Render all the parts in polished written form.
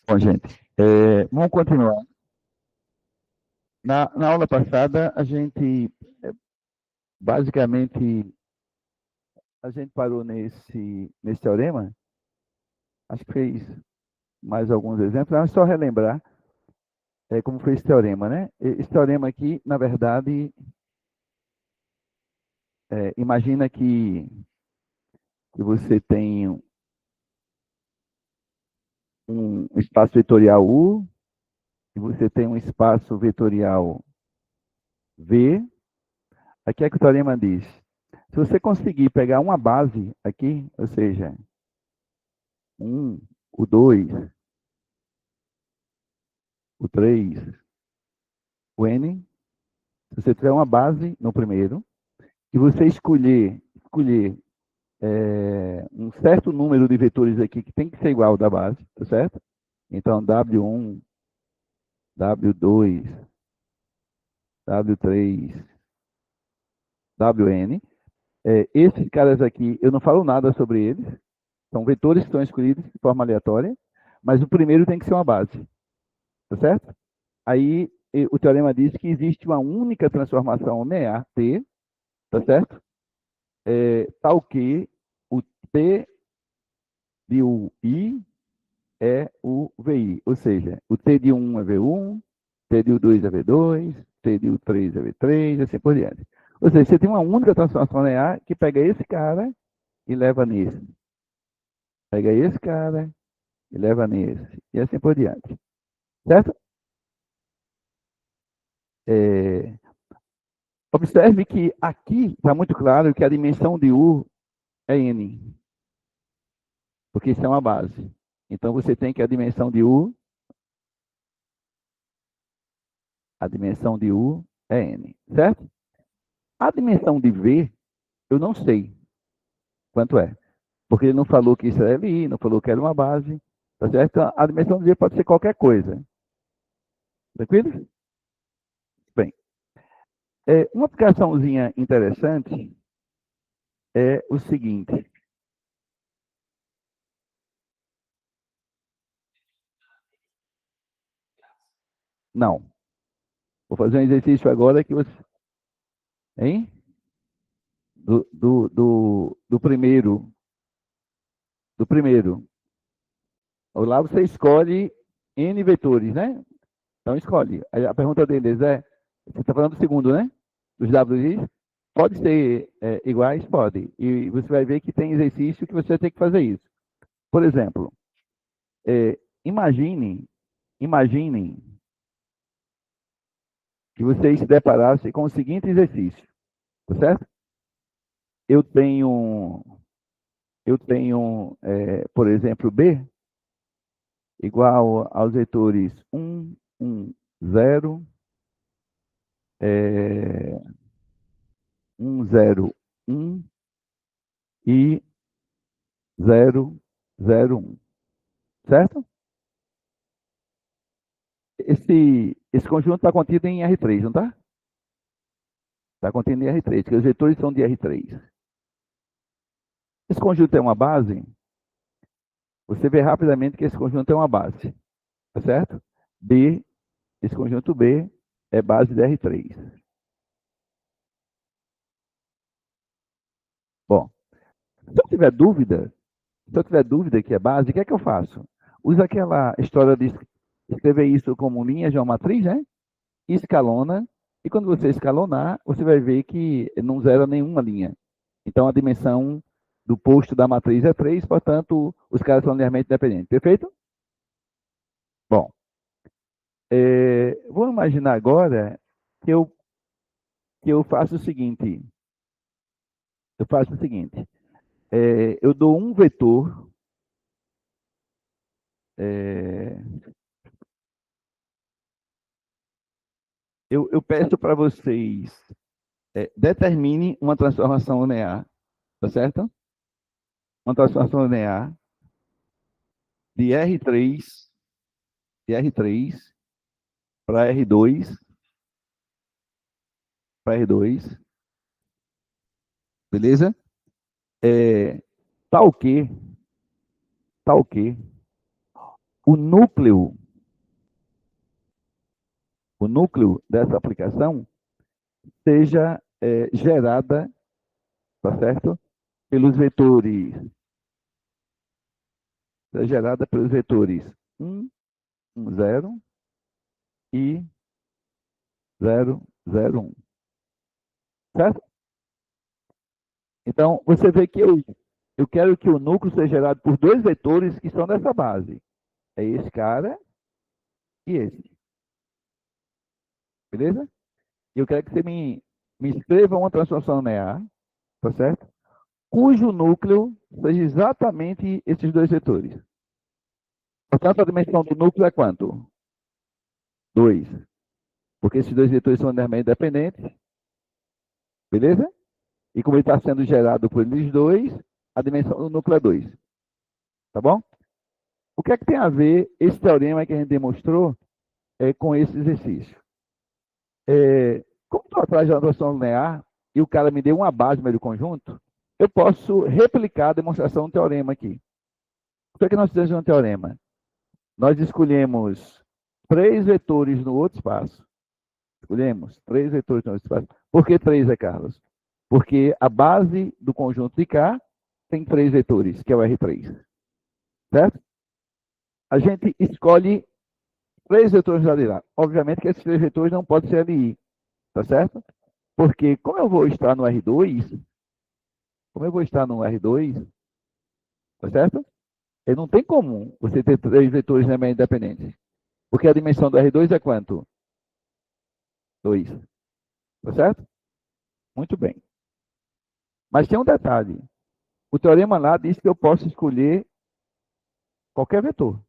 Bom, gente, vamos continuar. Na aula passada, basicamente, a gente parou nesse teorema. Acho que fez mais alguns exemplos. Vamos só relembrar como foi esse teorema, né? Esse teorema aqui, na verdade, imagina que você tem um espaço vetorial U, e você tem um espaço vetorial V. Aqui é que o teorema diz. Se você conseguir pegar uma base aqui, ou seja, um, o 2, o 3, o N, se você tiver uma base no primeiro, e você escolher um certo número de vetores aqui que tem que ser igual ao da base, tá certo? Então, W1, W2, W3, Wn. Esses caras aqui, eu não falo nada sobre eles, são vetores que estão escolhidos de forma aleatória, mas o primeiro tem que ser uma base, tá certo? Aí, o teorema diz que existe uma única transformação linear, T, tá certo? Tal que o T de UI é o VI, ou seja, o T de 1 é V1, T de U2 é V2, T de U3 é V3, assim por diante. Ou seja, você tem uma única transformação linear que pega esse cara e leva nesse. Pega esse cara e leva nesse. E assim por diante. Certo? É, Observe que aqui está muito claro que a dimensão de U é N, porque isso é uma base. Então você tem que a dimensão de U é N, certo? A dimensão de V, eu não sei quanto é, porque ele não falou que isso era LI, não falou que era uma base, tá certo? Então, a dimensão de V pode ser qualquer coisa. Tranquilo? Bem, uma aplicaçãozinha interessante é o seguinte. Não, vou fazer um exercício agora que você. Hein? Do primeiro. Do primeiro. Lá você escolhe N vetores, né? Então escolhe. Aí a pergunta deles é: você está falando do segundo, né? Dos WIs? Pode ser iguais? Pode. E você vai ver que tem exercício que você tem que fazer isso. Por exemplo, imaginem que vocês se deparassem com o seguinte exercício, tá certo? Eu tenho, por exemplo, B igual aos vetores 1, 1, 0, 1, 0, 1 e 0, 0, 1, certo? Esse conjunto está contido em R3, não está? Está contido em R3, porque os vetores são de R3. Esse conjunto é uma base, você vê rapidamente que esse conjunto é uma base, tá certo? B, esse conjunto B é base de R3. Bom, se eu tiver dúvida que é base, o que é que eu faço? Usa aquela história de escrever isso como linha de uma matriz, né? Escalona, e quando você escalonar, você vai ver que não zera nenhuma linha. Então, a dimensão do posto da matriz é 3, portanto, os caras são linearmente dependentes. Perfeito? Bom, vou imaginar agora que eu faço o seguinte. Eu faço o seguinte. Eu dou um vetor. é, eu peço para vocês determinem uma transformação linear, tá certo? Uma transformação linear de R3, de R3 para R2, para R2, beleza? É, tal que, tal que, o núcleo dessa aplicação seja gerada, tá certo? Pelos vetores, seja gerada pelos vetores 1, 1, 0 e 0, 0, 1. Certo? Então, você vê que eu quero que o núcleo seja gerado por dois vetores que são dessa base. É esse cara e esse. Beleza? E eu quero que você me escreva uma transformação linear, tá certo? Cujo núcleo seja exatamente esses dois vetores. Portanto, a dimensão do núcleo é quanto? 2. Porque esses dois vetores são linearmente dependentes. Beleza? E como ele está sendo gerado por eles dois, a dimensão do núcleo é 2. Tá bom? O que é que tem a ver esse teorema que a gente demonstrou com esse exercício? Como estou atrás de uma transformação linear e o cara me deu uma base no meio do conjunto, eu posso replicar a demonstração do teorema aqui. O que é que nós fizemos no teorema? Nós escolhemos 3 vetores no outro espaço. Escolhemos 3 vetores no outro espaço. Por que 3, Carlos? Porque a base do conjunto de K tem 3 vetores, que é o R3. Certo? A gente escolhe 3 vetores lá de lá. Obviamente que esses 3 vetores não podem ser LI. Tá certo? Porque como eu vou estar no R2, tá certo? Ele não tem como você ter 3 vetores independentes. Porque a dimensão do R2 é quanto? 2. Tá certo? Muito bem. Mas tem um detalhe. O teorema lá diz que eu posso escolher qualquer vetor.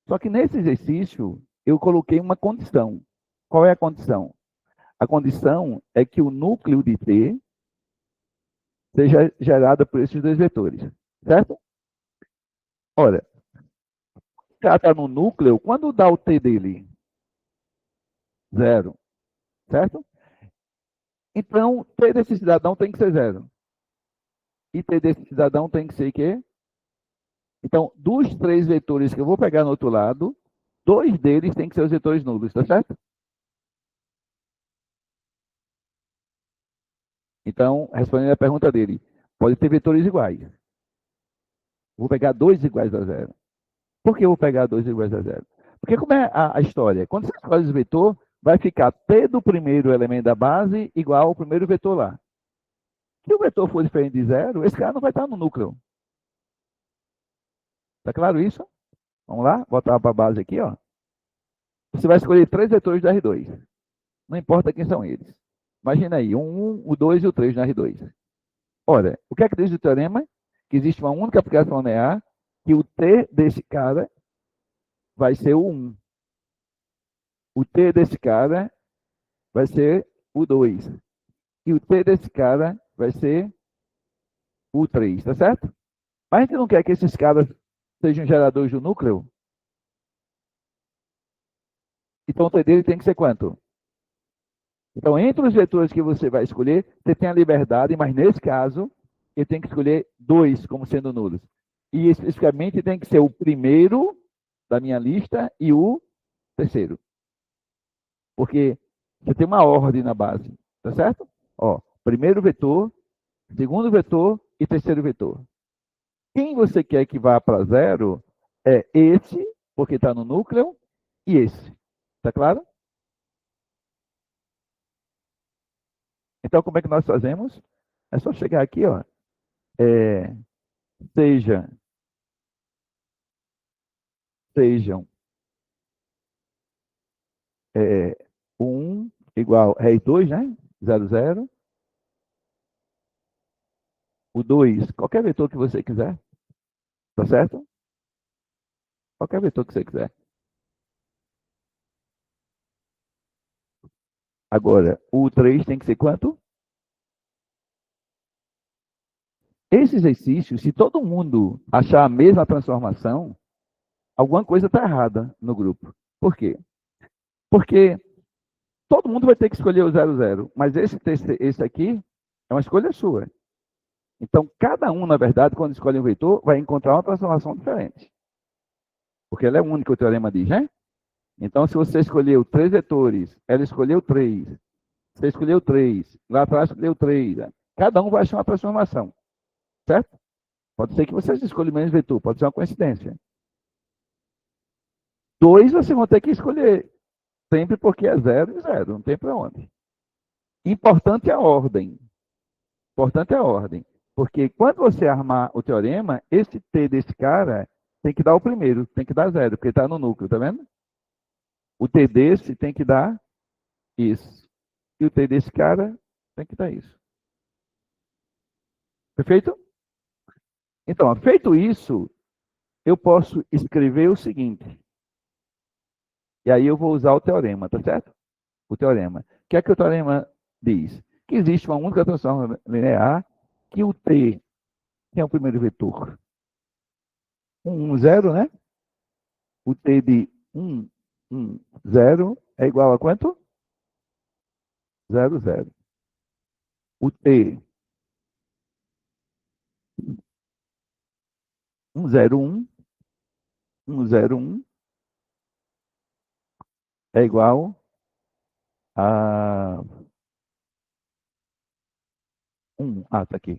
Só que nesse exercício, eu coloquei uma condição. Qual é a condição? A condição é que o núcleo de T seja gerado por esses dois vetores. Certo? Ora, o cara está no núcleo, quando dá o T dele? 0. Certo? Então, T desse cidadão tem que ser 0. E T desse cidadão tem que ser quê? Então, dos 3 vetores que eu vou pegar no outro lado, 2 deles têm que ser os vetores nulos, tá certo? Então, respondendo a pergunta dele, pode ter vetores iguais. Vou pegar 2 iguais a 0. Por que eu vou pegar 2 iguais a 0? Porque como é a história? Quando você escolhe o vetor, vai ficar T do primeiro elemento da base igual ao primeiro vetor lá. Se o vetor for diferente de 0, esse cara não vai estar no núcleo. Tá claro isso? Vamos lá? Botar para a base aqui, ó. Você vai escolher 3 vetores do R2. Não importa quem são eles. Imagina aí, o 1, o 2 e o 3 no R2. Ora, o que é que diz o teorema? Que existe uma única aplicação linear, que o T desse cara vai ser o 1. O T desse cara vai ser o 2. E o T desse cara vai ser o 3, tá certo? Mas a gente não quer que esses caras sejam geradores do núcleo? Então o T dele tem que ser quanto? Então, entre os vetores que você vai escolher, você tem a liberdade, mas nesse caso, eu tenho que escolher 2 como sendo nulos. E especificamente tem que ser o primeiro da minha lista e o terceiro. Porque você tem uma ordem na base, tá certo? Ó, primeiro vetor, segundo vetor e terceiro vetor. Quem você quer que vá para 0 é esse, porque está no núcleo, e esse. Tá claro? Então, como é que nós fazemos? É só chegar aqui, ó. Sejam 1 igual R2, né? 0, 0. O 2, qualquer vetor que você quiser. Tá certo? Qualquer vetor que você quiser. Agora, o 3 tem que ser quanto? Esse exercício, se todo mundo achar a mesma transformação, alguma coisa está errada no grupo. Por quê? Porque todo mundo vai ter que escolher o 0, 0, mas esse aqui é uma escolha sua. Então, cada um, na verdade, quando escolhe um vetor, vai encontrar uma transformação diferente. Porque ela é única, o teorema diz, né? Então, se você escolheu 3 vetores, ela escolheu 3, você escolheu 3, lá atrás escolheu 3, cada um vai achar uma transformação, certo? Pode ser que vocês escolham menos vetor, pode ser uma coincidência. 2 vocês vão ter que escolher, sempre porque é 0 e 0, não tem para onde. Importante é a ordem. Importante é a ordem. Porque quando você armar o teorema, esse T desse cara tem que dar o primeiro, tem que dar 0, porque está no núcleo, tá vendo? O T desse tem que dar isso. E o T desse cara tem que dar isso. Perfeito? Então, feito isso, eu posso escrever o seguinte. E aí eu vou usar o teorema, tá certo? O teorema. O que é que o teorema diz? Que existe uma única transforma linear que o T, que é o primeiro vetor, 1, 0, né? O T de 1, 1, 0 é igual a quanto? 0, 0. O T 1, 0, 1, 1, 0, 1 é igual a 1. Ah, tá aqui.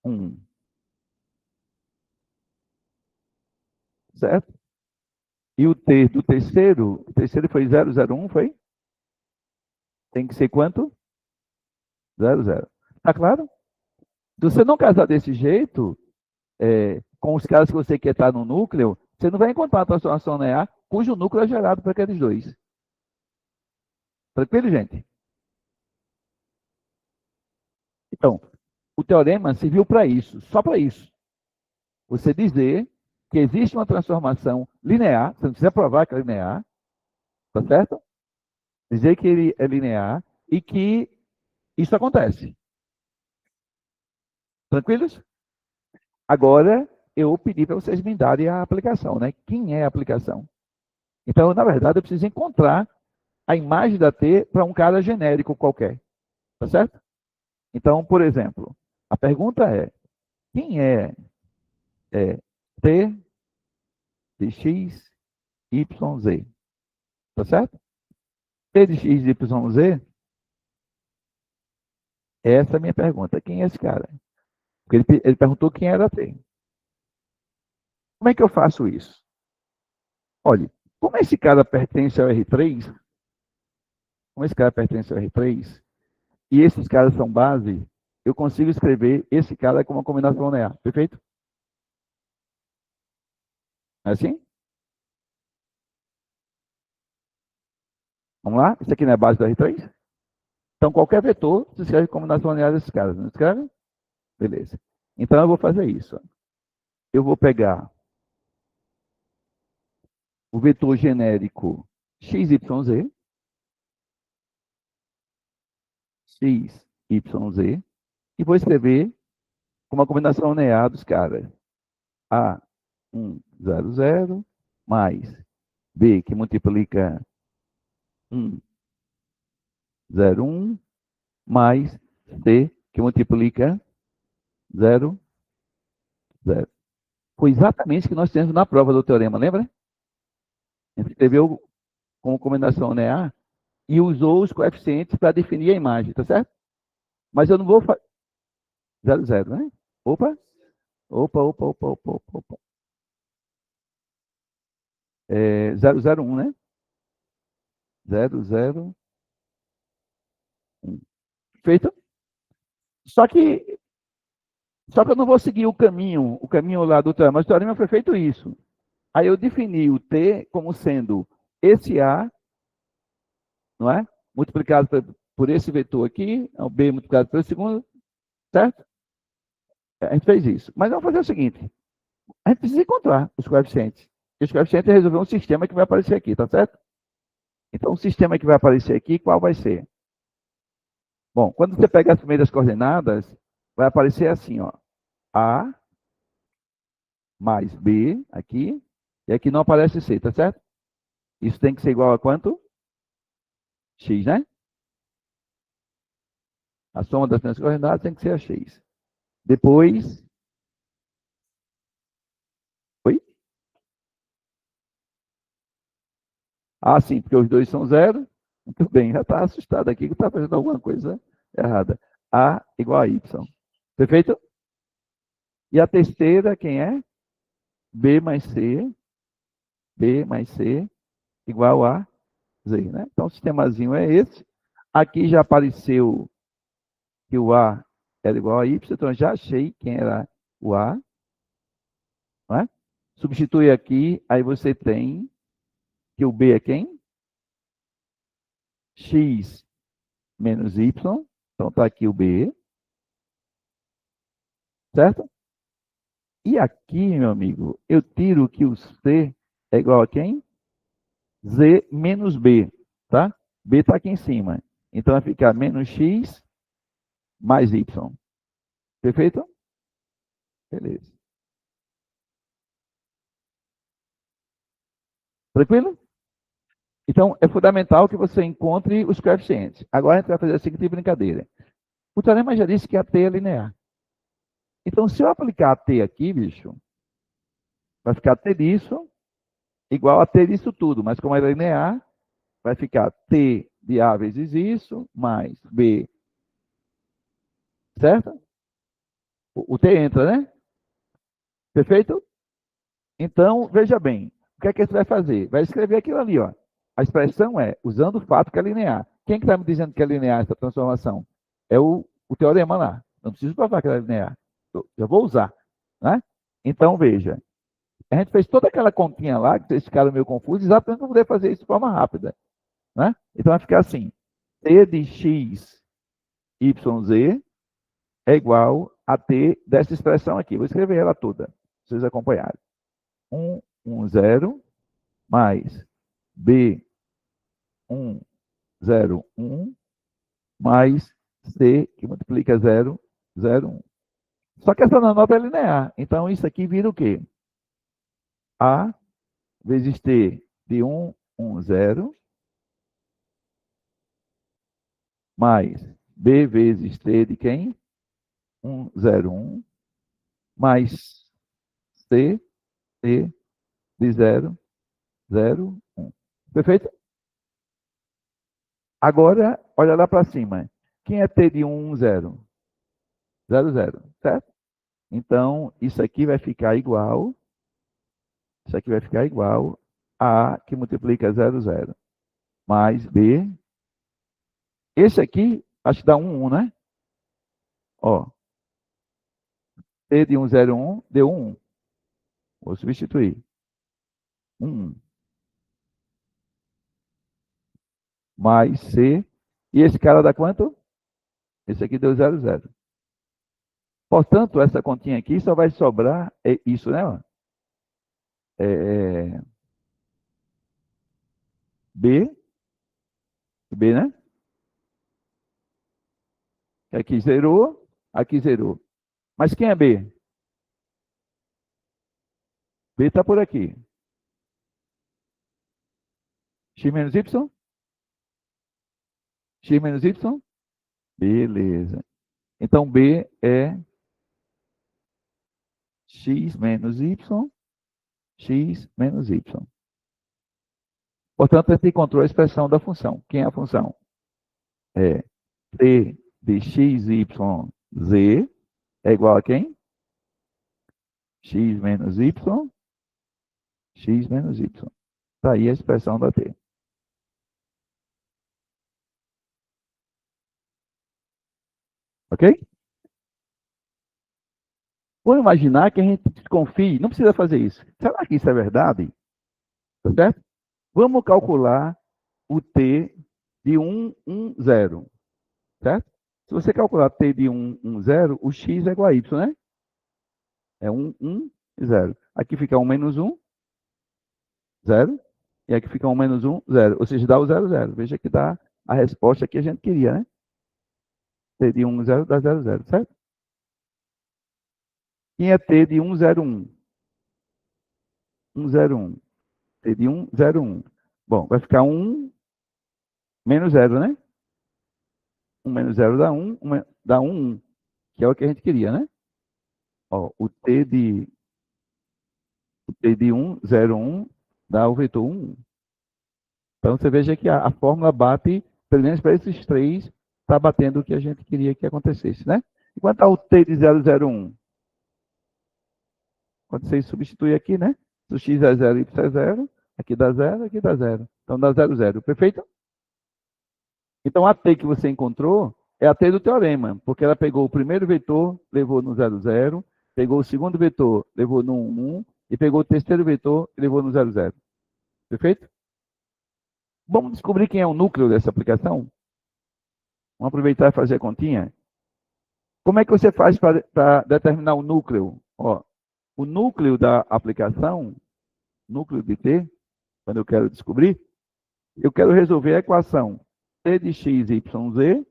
1. Certo? E o T do terceiro, o terceiro foi 0, 0, 1, foi? Tem que ser quanto? 0, 0. Tá claro? Se você não casar desse jeito, com os caras que você quer estar no núcleo, você não vai encontrar uma transformação linear cujo núcleo é gerado por aqueles dois. Tranquilo, gente? Então, o teorema serviu para isso, só para isso. Você dizer que existe uma transformação linear, você não precisa provar que é linear, tá certo? Dizer que ele é linear e que isso acontece. Tranquilos? Agora, eu pedi para vocês me darem a aplicação, né? Quem é a aplicação? Então, na verdade, eu preciso encontrar a imagem da T para um cara genérico qualquer, tá certo? Então, por exemplo, a pergunta é: quem é T de x, y, z? Tá certo? T de x, y, z, essa é a minha pergunta. Quem é esse cara? Porque ele perguntou quem era T. Como é que eu faço isso? Olha, como esse cara pertence ao R3, como esse cara pertence ao R3, e esses caras são base, eu consigo escrever esse cara como uma combinação linear. Perfeito? É assim? Vamos lá? Isso aqui não é base do R3? Então, qualquer vetor se escreve combinação linear desses caras. Não escreve? Beleza. Então, eu vou fazer isso. Eu vou pegar o vetor genérico x, y, z, x, y, z, e vou escrever como uma combinação linear dos caras. A, 1, 0, 0, mais B, que multiplica 1, 0, 1, mais C, que multiplica 0, 0. Foi exatamente o que nós temos na prova do teorema, lembra? A gente escreveu como combinação linear e usou os coeficientes para definir a imagem, tá certo? Mas eu não vou fazer 0, 0, né? Opa, opa, opa, opa, opa, opa, opa. 0, 0, 1, né? 0, 0, 1. Feito? Só que, só que eu não vou seguir o caminho lá do teorema, mas o teorema foi feito isso. Aí eu defini o T como sendo esse A, não é? Multiplicado por esse vetor aqui, é o B multiplicado pelo segundo, certo? A gente fez isso. Mas vamos fazer o seguinte: a gente precisa encontrar os coeficientes. E os coeficientes é resolver um sistema que vai aparecer aqui, tá certo? Então, o sistema que vai aparecer aqui, qual vai ser? Bom, quando você pega as primeiras coordenadas, vai aparecer assim, ó. A mais B aqui, e aqui não aparece C, tá certo? Isso tem que ser igual a quanto? X, né? A soma das primeiras coordenadas tem que ser a X. Depois... Oi? Ah, sim, porque os dois são zero. Muito bem, já está assustado aqui que está fazendo alguma coisa errada. A igual a Y. Perfeito? E a terceira, quem é? B mais C. B mais C igual a Z, né? Então, o sistemazinho é esse. Aqui já apareceu que o A era igual a Y, então já achei quem era o A, né? Substitui aqui, aí você tem que o B é quem? X menos Y. Então, está aqui o B, certo? E aqui, meu amigo, eu tiro que o C é igual a quem? Z menos B, tá? B está aqui em cima. Então, vai ficar menos X mais Y. Perfeito? Beleza. Tranquilo? Então, é fundamental que você encontre os coeficientes. Agora, a gente vai fazer a seguinte brincadeira. O teorema já disse que a T é linear. Então, se eu aplicar a T aqui, bicho, vai ficar T disso igual a T disso tudo. Mas como é linear, vai ficar T de A vezes isso, mais B, certo? O T entra, né? Perfeito? Então, veja bem. O que é que você vai fazer? Vai escrever aquilo ali, ó. A expressão é, usando o fato que é linear. Quem que está me dizendo que é linear essa transformação? É o teorema lá. Não preciso provar que ela é linear. Eu vou usar, né? Então, veja. A gente fez toda aquela continha lá, que vocês ficaram meio confusos, exatamente para poder fazer isso de forma rápida, né? Então, vai ficar assim. T de x, y, z é igual a T dessa expressão aqui. Vou escrever ela toda, para vocês acompanharem. 0, mais B, 0, 1, mais C, que multiplica 0, 0, 1. Só que essa nota é linear. Então, isso aqui vira o quê? A vezes T de 0, mais B vezes T de quem? 0, 1, mais C, T de 0, 0, 1. Perfeito? Agora, olha lá para cima. Quem é T de 0? 0, 0, certo? Então, isso aqui vai ficar igual, isso aqui vai ficar igual a A que multiplica 0, 0, mais B. Esse aqui, acho que dá 1, 1, né? Ó, T de 0, 1, deu 1. Vou substituir. 1, mais C. E esse cara dá quanto? Esse aqui deu 0, 0. Portanto, essa continha aqui só vai sobrar isso, né? É, B, B, né? Aqui zerou, aqui zerou. Mas quem é B? B está por aqui. X menos Y? X menos Y? Beleza. Então, B é X menos Y, X menos Y. Portanto, a gente encontrou a expressão da função. Quem é a função? É T de X, Y, Z é igual a quem? X menos Y, X menos Y. Está aí a expressão da T. Ok? Vamos imaginar que a gente desconfie, não precisa fazer isso. Será que isso é verdade? Tá certo? Vamos calcular o T de 0, certo? Se você calcular T de 0, o X é igual a Y, né? É 0. Aqui fica 1 menos 1, 0. E aqui fica 1 menos 1, 0. Ou seja, dá o 0, 0. Veja que dá a resposta que a gente queria, né? T de 0 dá 0, 0, certo? Quem é T de 0, 1? 0, 1. T de 0, 1. Bom, vai ficar 1 menos 0, né? 1 menos 0 dá 1, dá 1, 1, que é o que a gente queria, né? Ó, o T de 0, 1 dá o vetor 1, 1. Então, você veja que a fórmula bate, pelo menos para esses três, está batendo o que a gente queria que acontecesse, né? E quanto ao T de 001? Quando você substitui aqui, né? Se o x é 0, y é 0, aqui dá 0, aqui dá 0. Então, dá 0, 0. Perfeito? Então, a T que você encontrou é a T do teorema, porque ela pegou o primeiro vetor, levou no 0, 0, pegou o segundo vetor, levou no 1, 1, e pegou o terceiro vetor e levou no 0, 0. Perfeito? Vamos descobrir quem é o núcleo dessa aplicação? Vamos aproveitar e fazer a continha? Como é que você faz para determinar o núcleo? Ó, o núcleo da aplicação, núcleo de T, quando eu quero descobrir, eu quero resolver a equação T de x, y, z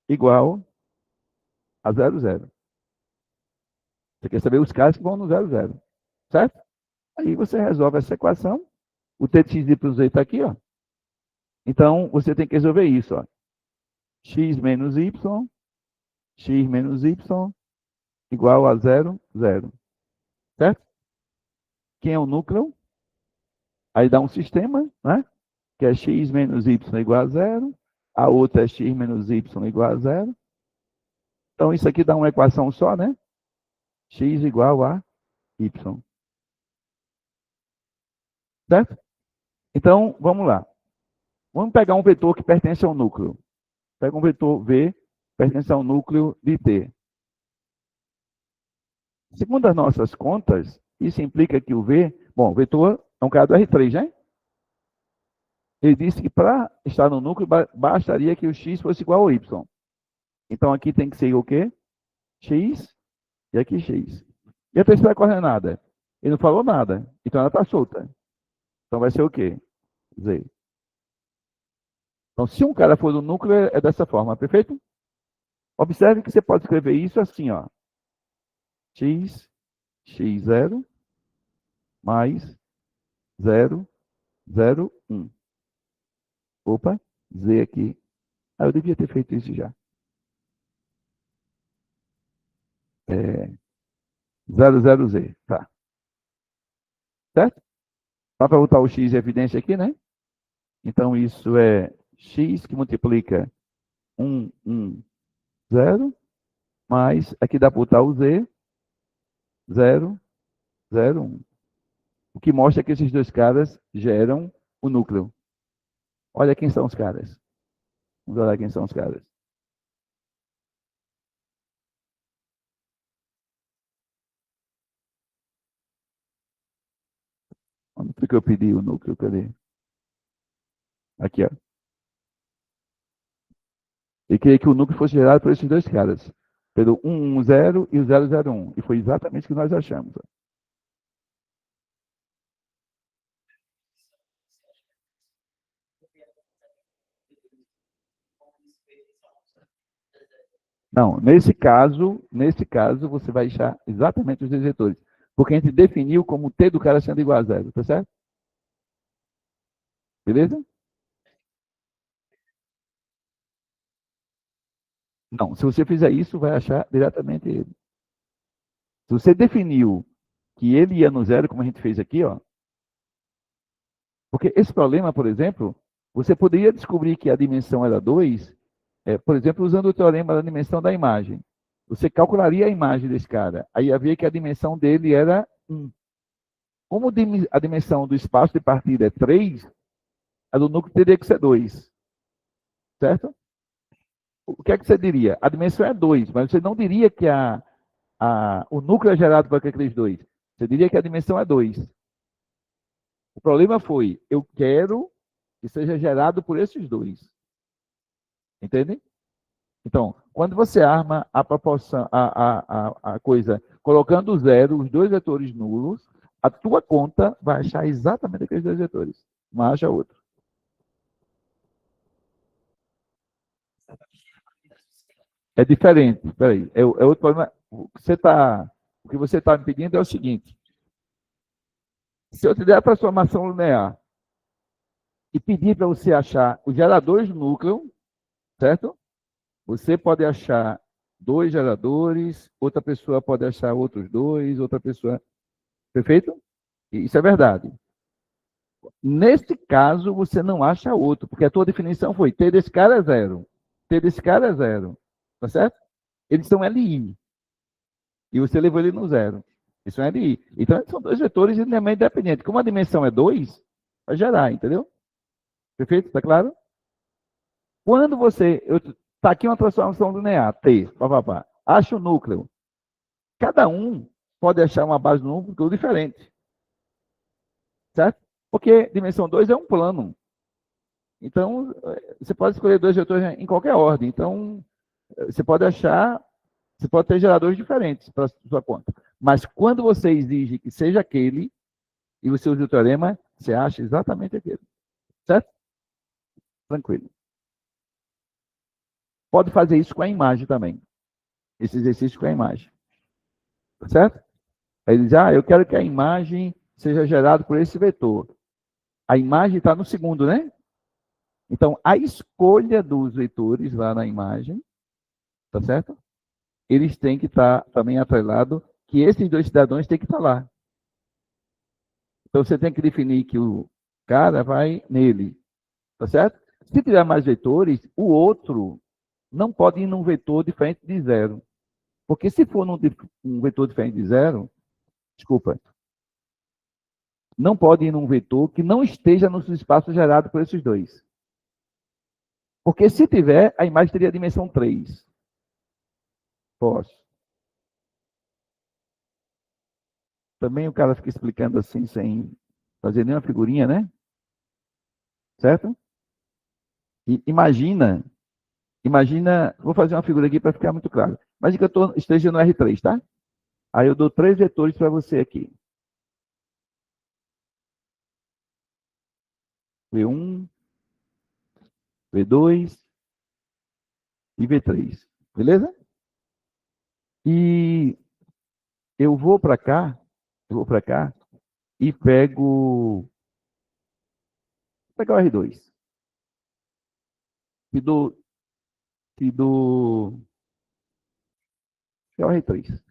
igual a 0, 0. Você quer saber os casos que vão no 0, 0. Certo? Aí você resolve essa equação. O T de x, y, z está aqui, ó. Então, você tem que resolver isso, ó. X menos y igual a 0, 0. Certo? Quem é o núcleo? Aí dá um sistema, né? Que é x menos y igual a 0. A outra é x menos y igual a 0. Então, isso aqui dá uma equação só, né? X igual a y. Certo? Então, vamos lá. Vamos pegar um vetor que pertence ao núcleo. Pega um vetor V, pertence ao núcleo de T. Segundo as nossas contas, isso implica que o V... Bom, o vetor é um cara do R3, né? Ele disse que para estar no núcleo, bastaria que o x fosse igual ao y. Então, aqui tem que ser o quê? X e aqui x. E a terceira coordenada? Ele não falou nada. Então, ela está solta. Então, vai ser o quê? Z. Então, se um cara for do núcleo, é dessa forma, perfeito? Observe que você pode escrever isso assim, ó. X, x0, mais 0, 0, 1. Opa, Z aqui. Ah, eu devia ter feito isso já. 00Z, tá. Certo? Dá para botar o x em evidência aqui, né? Então, isso é x que multiplica 1, 1, 0, mais, aqui dá para botar o z, 0, 0, 1. O que mostra que esses dois caras geram o núcleo. Olha quem são os caras. Vamos olhar quem são os caras. Onde foi que eu pedi o núcleo? Cadê? Aqui, ó. E queria que o núcleo fosse gerado por esses dois caras. Pelo 110 e o 001. E foi exatamente o que nós achamos. Ó. Não, nesse caso, você vai achar exatamente os dois vetores. Porque a gente definiu como o T do cara sendo igual a 0, tá certo? Beleza? Não, se você fizer isso, vai achar diretamente ele. Se você definiu que ele ia no 0, como a gente fez aqui, ó. Porque esse problema, por exemplo, você poderia descobrir que a dimensão era 2, por exemplo, usando o teorema da dimensão da imagem. Você calcularia a imagem desse cara, aí havia que a dimensão dele era 1. Como a dimensão do espaço de partida é 3, a do núcleo teria que ser 2. Certo? O que é que você diria? A dimensão é 2, mas você não diria que o núcleo é gerado por aqueles dois. Você diria que a dimensão é 2. O problema foi, eu quero que seja gerado por esses dois. Entende? Então, quando você arma a proporção, a coisa, colocando zero, os dois vetores nulos, a tua conta vai achar exatamente aqueles dois vetores. Não acha outro. É diferente. Peraí. É outro problema. O que você está me pedindo é o seguinte. Se eu te der a transformação linear e pedir para você achar os geradores do núcleo, certo? Você pode achar 2 geradores, outra pessoa pode achar outros 2, outra pessoa... Perfeito? Isso é verdade. Nesse caso, você não acha outro, porque a tua definição foi T desse cara é zero. T desse cara é zero. Tá certo? Eles são LI. E você levou ele no zero. Isso é LI. Então, são dois vetores linearmente independentes. Como a dimensão é 2, vai gerar, entendeu? Perfeito? Tá claro? Quando você... Tá aqui uma transformação linear, T, papapá. Acha o núcleo. Cada um pode achar uma base no núcleo diferente. Certo? Porque dimensão 2 é um plano. Então, você pode escolher dois vetores em qualquer ordem. Então, você pode achar, você pode ter geradores diferentes para a sua conta. Mas quando você exige que seja aquele, e você usa o teorema, você acha exatamente aquele. Certo? Tranquilo. Pode fazer isso com a imagem também. Esse exercício com a imagem. Certo? Aí ele diz, eu quero que a imagem seja gerada por esse vetor. A imagem está no segundo, né? Então, a escolha dos vetores lá na imagem, tá certo? Eles têm que estar também atrelados que esses dois cidadãos têm que estar lá. Então, você tem que definir que o cara vai nele, tá certo? Se tiver mais vetores, o outro não pode ir num vetor diferente de zero. Porque se for um vetor diferente de zero, desculpa, não pode ir num vetor que não esteja no espaço gerado por esses dois. Porque se tiver, a imagem teria a dimensão 3. Posso. Também o cara fica explicando assim, sem fazer nenhuma figurinha, né? Certo? E imagina, vou fazer uma figura aqui para ficar muito claro. Imagina que eu esteja no R3, tá? Aí eu dou 3 vetores para você aqui. V1, V2 e V3. Beleza? E eu vou para cá, e vou pegar o R2. E dou, é o R3.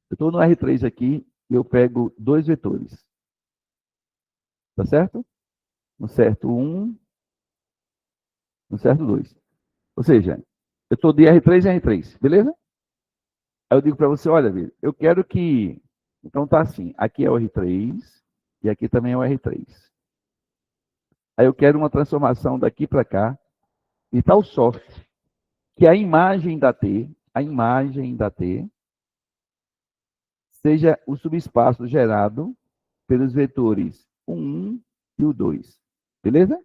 Eu estou no R3 aqui, e eu pego 2 vetores. Tá certo? No certo 1, no certo 2. Ou seja, eu estou de R3 em R3, beleza? Aí eu digo para você, olha, eu quero que... Então tá assim, aqui é o R3 e aqui também é o R3. Aí eu quero uma transformação daqui para cá de tal sorte que a imagem da T seja o subespaço gerado pelos vetores o 1 e o 2. Beleza?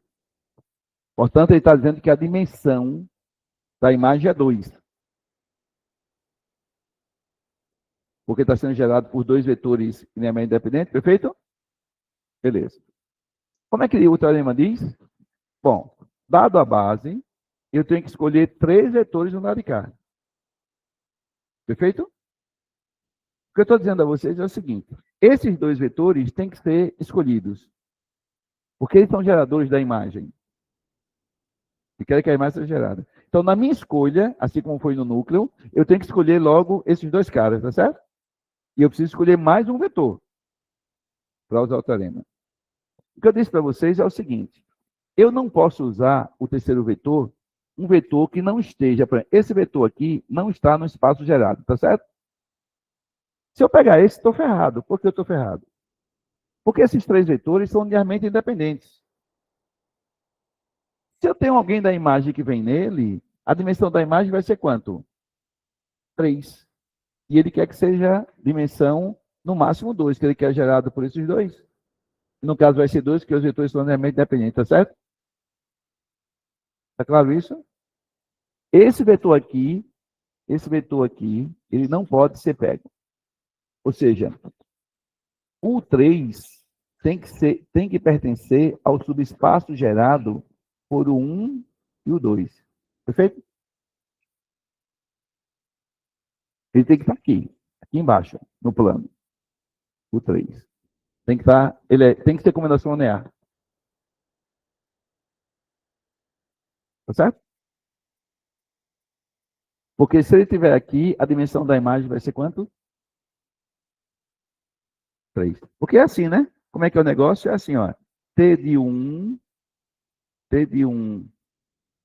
Portanto, ele está dizendo que a dimensão da imagem é 2. Porque está sendo gerado por 2 vetores linearmente independentes, perfeito? Beleza. Como é que o teorema diz? Bom, dado a base, eu tenho que escolher 3 vetores no lado de cá. Perfeito? O que eu estou dizendo a vocês é o seguinte: esses 2 vetores têm que ser escolhidos. Porque eles são geradores da imagem. E quero que a imagem seja gerada. Então, na minha escolha, assim como foi no núcleo, eu tenho que escolher logo esses 2 caras, tá certo? E eu preciso escolher mais um vetor para usar o teorema. O que eu disse para vocês é o seguinte: eu não posso usar o terceiro vetor, um vetor que não esteja, esse vetor aqui não está no espaço gerado, tá certo? Se eu pegar esse, estou ferrado. Por que eu estou ferrado? Porque esses 3 vetores são linearmente independentes. Se eu tenho alguém da imagem que vem nele, a dimensão da imagem vai ser quanto? 3. E ele quer que seja dimensão, no máximo 2, que ele quer gerado por esses 2. No caso, vai ser 2, porque os vetores são linearmente independentes, tá certo? Tá claro isso? Esse vetor aqui, ele não pode ser pego. Ou seja, o 3 tem que pertencer ao subespaço gerado por o 1 e o 2. Perfeito? Ele tem que estar aqui embaixo, no plano. O 3. Tem que estar, tem que ser combinação linear. Tá certo? Porque se ele estiver aqui, a dimensão da imagem vai ser quanto? 3. Porque é assim, né? Como é que é o negócio? É assim, ó. T de 1, T de 1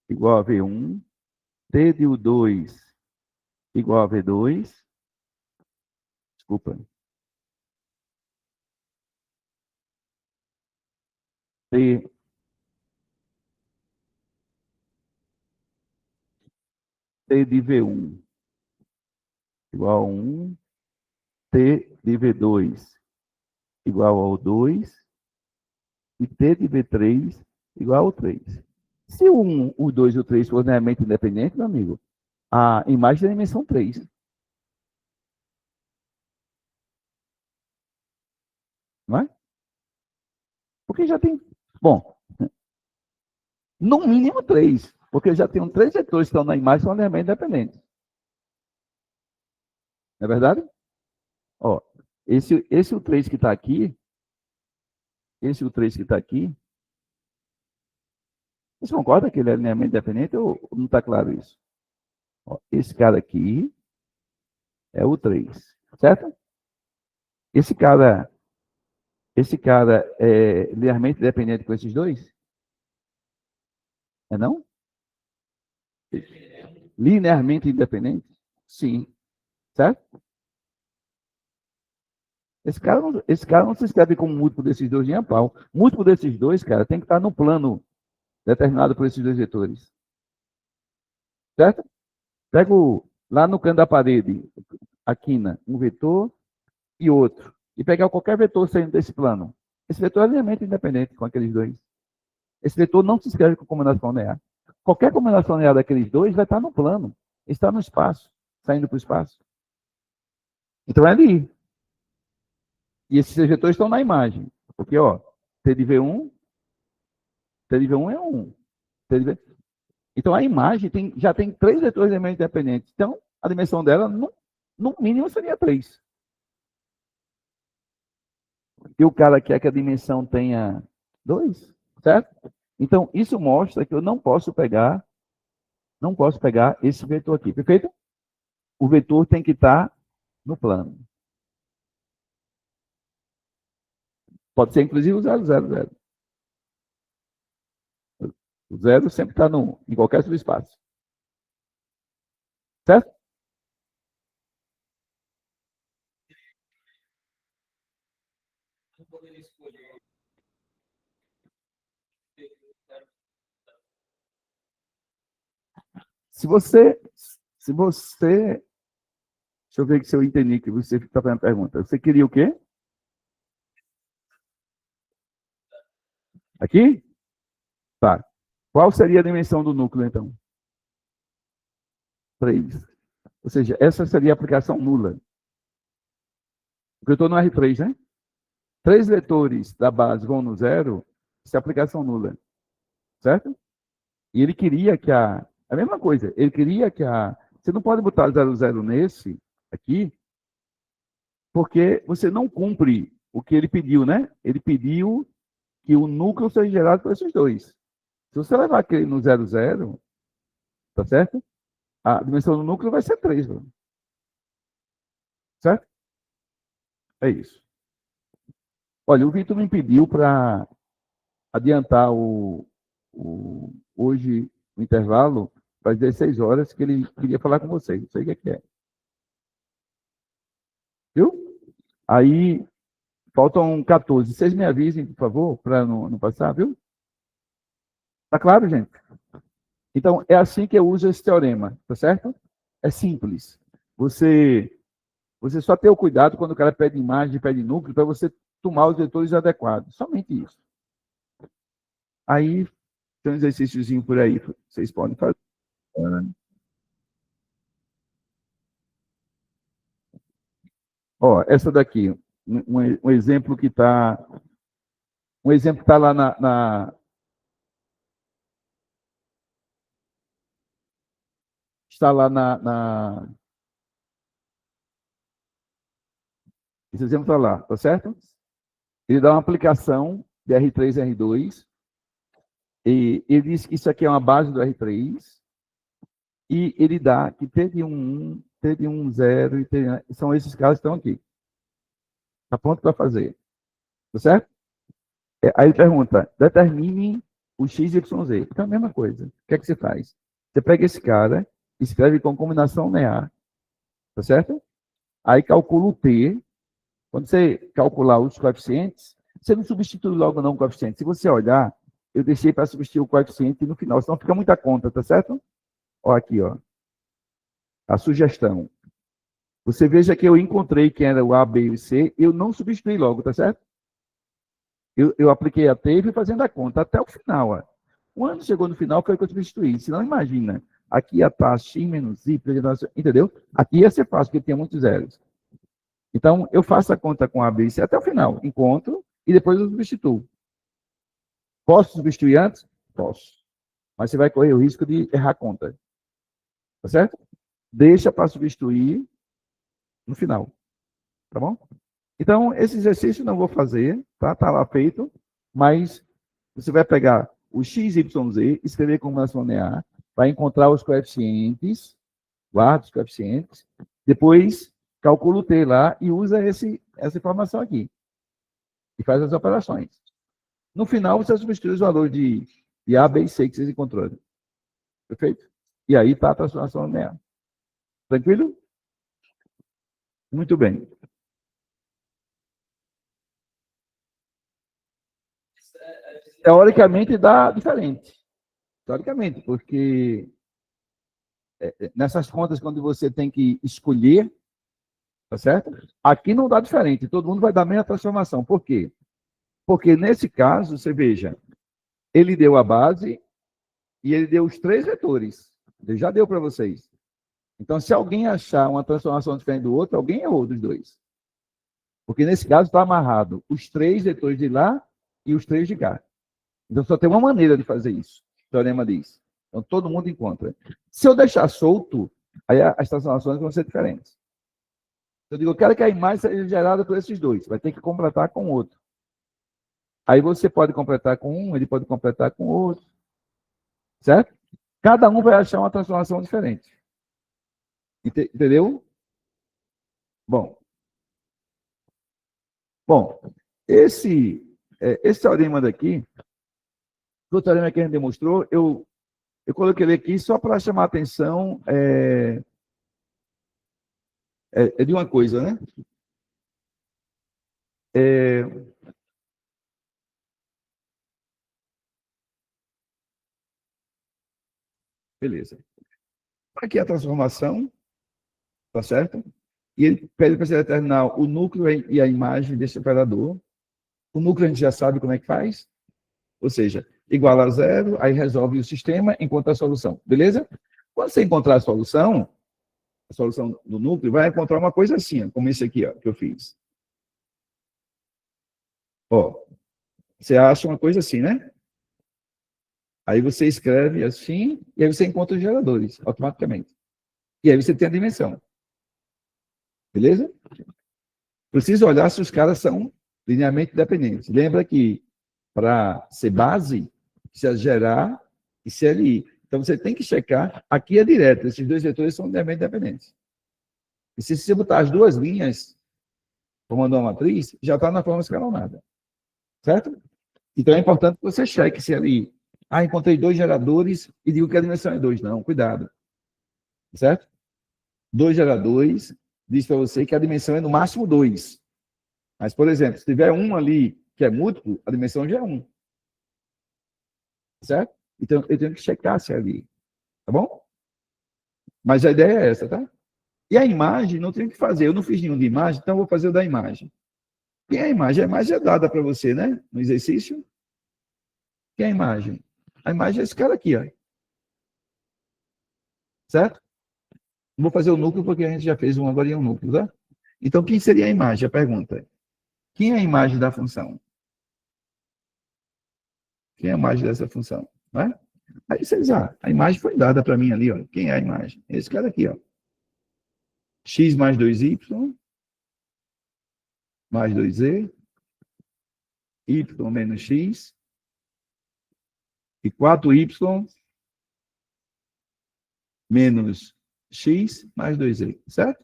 igual a V1, T de U2 igual a V2, desculpa, T, T de V1 igual a 1, T de V2 igual ao 2 e T de V3 igual ao 3. Se o 1, o 2 e o 3 for linearmente independente, meu amigo, a imagem da dimensão 3. Não é? Porque já tem. Bom, no mínimo 3. Porque já tem 3 vetores que estão na imagem que são linearmente independentes. Não é verdade? Ó, esse o 3 que está aqui, esse o 3 que está aqui, você concorda que ele é linearmente independente ou não está claro isso? Ó, esse cara aqui é o 3, certo? Esse cara, esse cara é linearmente independente com esses dois? É não? Linearmente independente? Sim, certo? Esse cara não se escreve como múltiplo desses dois nem a pau. Múltiplo desses dois, cara, tem que estar no plano determinado por esses dois vetores. Certo? Pego lá no canto da parede, a quina, um vetor e outro. E pegar qualquer vetor saindo desse plano. Esse vetor é linearmente independente com aqueles dois. Esse vetor não se escreve com combinação linear. Qualquer combinação linear daqueles dois vai estar no plano. Está no espaço, saindo para o espaço. Então é ali. E esses vetores estão na imagem. Porque, ó, T de V1, T de V1 é 1. T de V... Então a imagem já tem 3 vetores linearmente independentes. Então, a dimensão dela, no mínimo, seria 3. E o cara quer que a dimensão tenha 2, certo? Então, isso mostra que eu não posso pegar esse vetor aqui, perfeito? O vetor tem que estar no plano. Pode ser, inclusive, o 0, 0, 0. O 0 sempre está em qualquer subespaço. Certo? Se você, se você, deixa eu ver se eu entendi que você está fazendo a pergunta. Você queria o quê? Aqui? Tá. Qual seria a dimensão do núcleo, então? 3. Ou seja, essa seria a aplicação nula. Porque eu estou no R3, né? 3 vetores da base vão no zero, isso é aplicação nula. Certo? E ele queria que a mesma coisa, ele queria que você não pode botar 00 nesse aqui, porque você não cumpre o que ele pediu, né? Ele pediu que o núcleo seja gerado por esses dois. Se você levar aquele no 00, tá certo? A dimensão do núcleo vai ser 3, certo? É isso. Olha, o Vitor me pediu para adiantar hoje o intervalo para as 16 horas, que ele queria falar com vocês. Não sei o que é. Viu? Aí, faltam 14. Vocês me avisem, por favor, para não passar, viu? Tá claro, gente? Então, é assim que eu uso esse teorema, tá certo? É simples. Você só ter o cuidado quando o cara pede imagem, pede núcleo, para você tomar os vetores adequados. Somente isso. Aí, tem um exercíciozinho por aí, vocês podem fazer. Ó, essa daqui, um exemplo que está. Um exemplo que está lá está lá esse exemplo está lá, tá certo? Ele dá uma aplicação de R3 e R2, e ele diz que isso aqui é uma base do R3, e ele dá que T de 1, T de 1, 0, são esses caras que estão aqui. Está pronto para fazer, tá certo? Aí ele pergunta, determine o x, y, z. Então é a mesma coisa. O que é que você faz? Você pega esse cara, escreve com combinação linear, tá certo? Aí calcula o t. Quando você calcular os coeficientes, você não substitui logo não o coeficiente. Se você olhar, eu deixei para substituir o coeficiente no final, senão fica muita conta, tá certo? Ó, aqui, ó. A sugestão. Você veja que eu encontrei quem era o A, B e o C, eu não substituí logo, tá certo? Eu apliquei a T e fui fazendo a conta até o final. Ó. Quando chegou no final, foi que eu substituí. Se não, imagina. Aqui ia estar x menos y, entendeu? Aqui ia ser fácil, porque tinha muitos zeros. Então, eu faço a conta com A, B e C até o final. Encontro e depois eu substituo. Posso substituir antes? Posso. Mas você vai correr o risco de errar a conta. Tá certo? Deixa para substituir no final. Tá bom? Então, esse exercício não vou fazer, tá? Tá lá feito, mas você vai pegar o x, y, z, escrever como combinação linear, vai encontrar os coeficientes, guarda os coeficientes, depois calcula o t lá e usa essa informação aqui. E faz as operações. No final, você substitui os valores de A, B e C que vocês encontraram. Perfeito? E aí está a transformação linear. Tranquilo? Muito bem. Teoricamente dá diferente. Teoricamente, porque nessas contas, quando você tem que escolher, tá certo? Aqui não dá diferente, todo mundo vai dar a mesma transformação. Por quê? Porque nesse caso, você veja, ele deu a base e ele deu os 3 vetores. Ele já deu para vocês. Então, se alguém achar uma transformação diferente do outro, alguém errou dos dois. Porque nesse caso está amarrado os 3 vetores de lá e os 3 de cá. Então, só tem uma maneira de fazer isso. O teorema diz. Então, todo mundo encontra. Se eu deixar solto, aí as transformações vão ser diferentes. Eu digo, eu quero que a imagem seja gerada por esses dois. Vai ter que completar com o outro. Aí você pode completar com um, ele pode completar com o outro. Certo? Cada um vai achar uma transformação diferente. Entendeu? Bom, esse teorema daqui, o teorema que a gente demonstrou, eu coloquei ele aqui só para chamar a atenção de uma coisa, né? Beleza. Aqui é a transformação, tá certo? E ele pede para você determinar o núcleo e a imagem desse operador. O núcleo a gente já sabe como é que faz. Ou seja, igual a zero, aí resolve o sistema, encontra a solução. Beleza? Quando você encontrar a solução do núcleo, vai encontrar uma coisa assim, ó, como esse aqui, ó, que eu fiz. Ó, você acha uma coisa assim, né? Aí você escreve assim, e aí você encontra os geradores, automaticamente. E aí você tem a dimensão. Beleza? Precisa olhar se os caras são linearmente dependentes. Lembra que para ser base, precisa gerar e CLI. Então você tem que checar, aqui é direto, esses dois vetores são linearmente dependentes. E se você botar as duas linhas, formando uma matriz, já está na forma escalonada. Certo? Então é importante que você cheque se ali, encontrei 2 geradores e digo que a dimensão é 2. Não, cuidado. Certo? 2 geradores diz para você que a dimensão é no máximo 2. Mas, por exemplo, se tiver um ali que é múltiplo, a dimensão já é 1. Certo? Então, eu tenho que checar se é ali. Tá bom? Mas a ideia é essa, tá? E a imagem, não tem o que fazer. Eu não fiz nenhum de imagem, então eu vou fazer o da imagem. Quem é a imagem? A imagem é dada para você, né? No exercício. Quem é a imagem? A imagem é esse cara aqui, ó. Certo? Não vou fazer o núcleo porque a gente já fez um agora em um núcleo, tá? Então, quem seria a imagem? A pergunta. Quem é a imagem da função? Quem é a imagem dessa função? Não é? Aí vocês, a imagem foi dada para mim ali, ó. Quem é a imagem? Esse cara aqui, ó. X mais 2y, mais 2z, y menos x, e 4y menos x mais 2z, certo?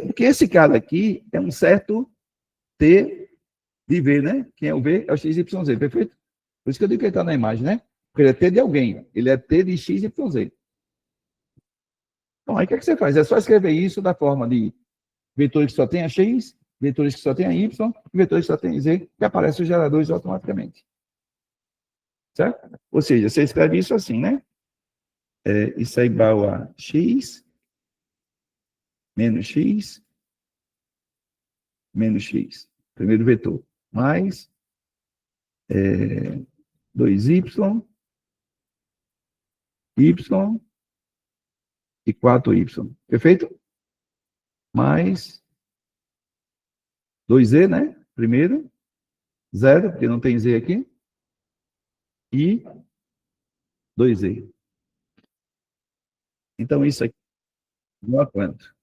Porque esse cara aqui é um certo t de V, né? Quem é o V? É o XYZ, perfeito? Por isso que eu digo que ele está na imagem, né? Porque ele é T de alguém. Ele é T de XYZ. Bom, aí o que, é que você faz? É só escrever isso da forma de vetores que só tem a X, vetores que só tem a Y, e vetores que só tem a Z, que aparecem os geradores automaticamente. Certo? Ou seja, você escreve isso assim, né? Isso é igual a X menos X menos X. Primeiro vetor. Mais 2Y, Y e 4Y. Perfeito? Mais 2Z, né? Primeiro. 0, porque não tem Z aqui. E 2Z. Então, isso aqui igual a quanto?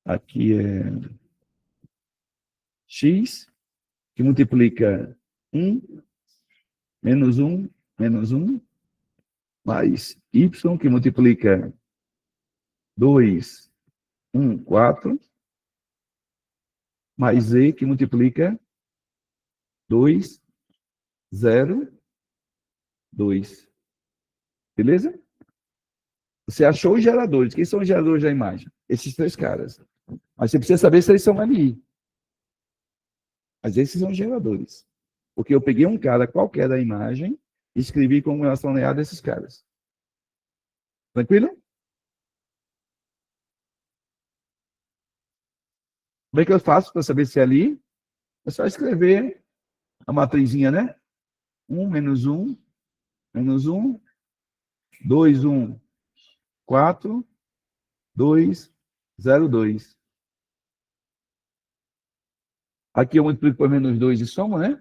Aqui é X, que multiplica 1, menos 1, mais Y, que multiplica 2, 1, 4, mais Z, que multiplica 2, 0, 2. Beleza? Você achou os geradores. Quem são os geradores da imagem? Esses três caras. Mas você precisa saber se eles são ali. Mas esses são os geradores. Porque eu peguei um cara qualquer da imagem e escrevi como relação linear desses caras. Tranquilo? Como é que eu faço para saber se é ali? É só escrever a matrizinha, né? 1, menos 1, menos 1, 2, 1, 4, 2, 0, 2. Aqui eu multiplico por menos 2 e somo, né?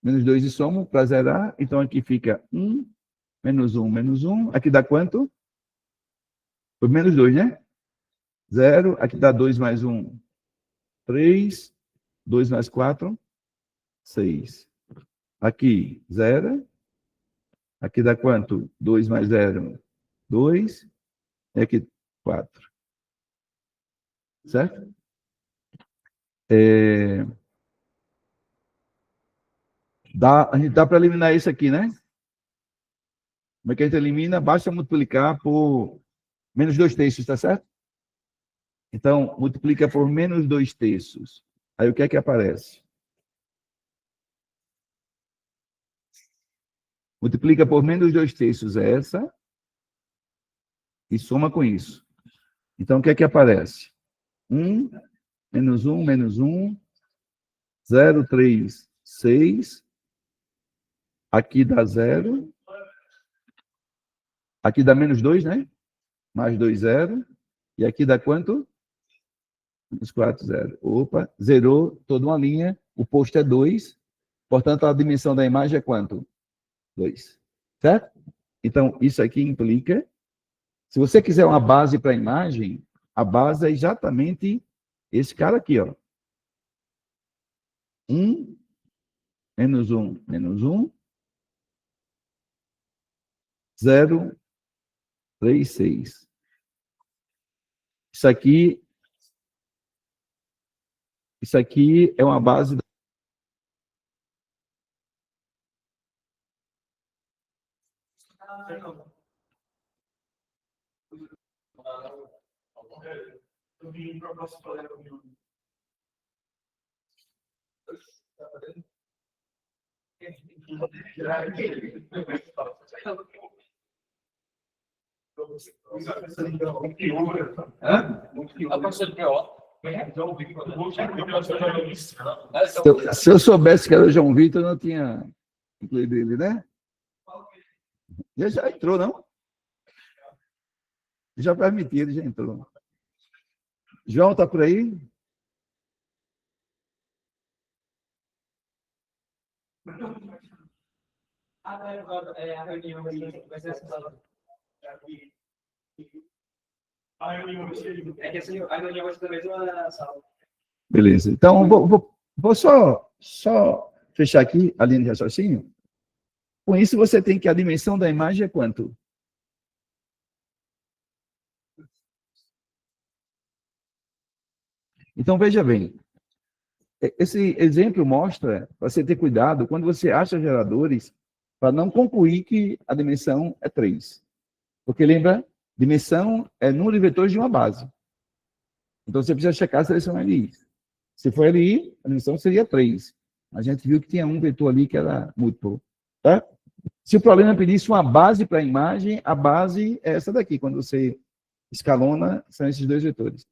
Menos 2 e somo para zerar. Então aqui fica 1, menos 1, menos 1. Aqui dá quanto? Por menos 2, né? 0. Aqui dá 2 mais 1, 3. 2 mais 4, 6. Aqui, 0. Aqui dá quanto? 2 mais 0, 2. E aqui, 4. Certo? A gente dá para eliminar isso aqui, né? Como é que a gente elimina? Basta multiplicar por menos 2 terços, tá certo? Então, multiplica por menos 2 terços. Aí o que é que aparece? Multiplica por menos 2 terços essa e soma com isso. Então, o que é que aparece? 1, menos 1, menos 1, 0, 3, 6. Aqui dá 0. Aqui dá menos 2, né? Mais 2, 0. E aqui dá quanto? Menos 4, 0. Opa, zerou toda uma linha. O posto é 2. Portanto, a dimensão da imagem é quanto? 2. Certo? Então, isso aqui implica... Se você quiser uma base para a imagem, a base é exatamente esse cara aqui, ó. 1, menos 1, menos 1, 0, 3, 6. Isso aqui é uma base... Se eu soubesse que era o João Vitor, eu não tinha incluído ele, né? Ele já entrou, não? Já permiti, ele já entrou. João, tá por aí? A reunião vai ser essa sala. A reunião vai ser na mesma sala. Beleza. Então, vou só fechar aqui a linha de raciocínio. Com isso, você tem que a dimensão da imagem é quanto? Então, veja bem, esse exemplo mostra para você ter cuidado quando você acha geradores, para não concluir que a dimensão é 3. Porque lembra, dimensão é número de vetores de uma base. Então, você precisa checar se eles são LI. Se for LI, a dimensão seria 3. A gente viu que tinha um vetor ali que era múltiplo. Tá? Se o problema pedisse uma base para a imagem, a base é essa daqui. Quando você escalona, são esses dois vetores.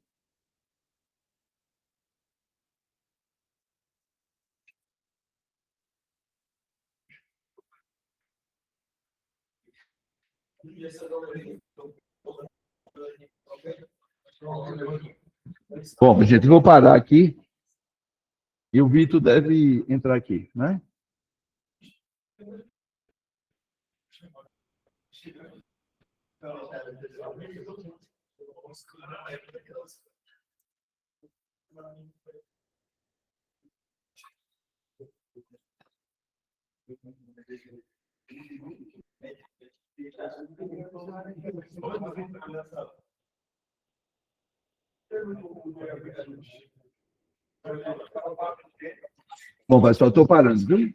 Bom, gente, vou parar aqui. E o Vitor deve entrar aqui, né? Bom, pessoal, estou parando, viu?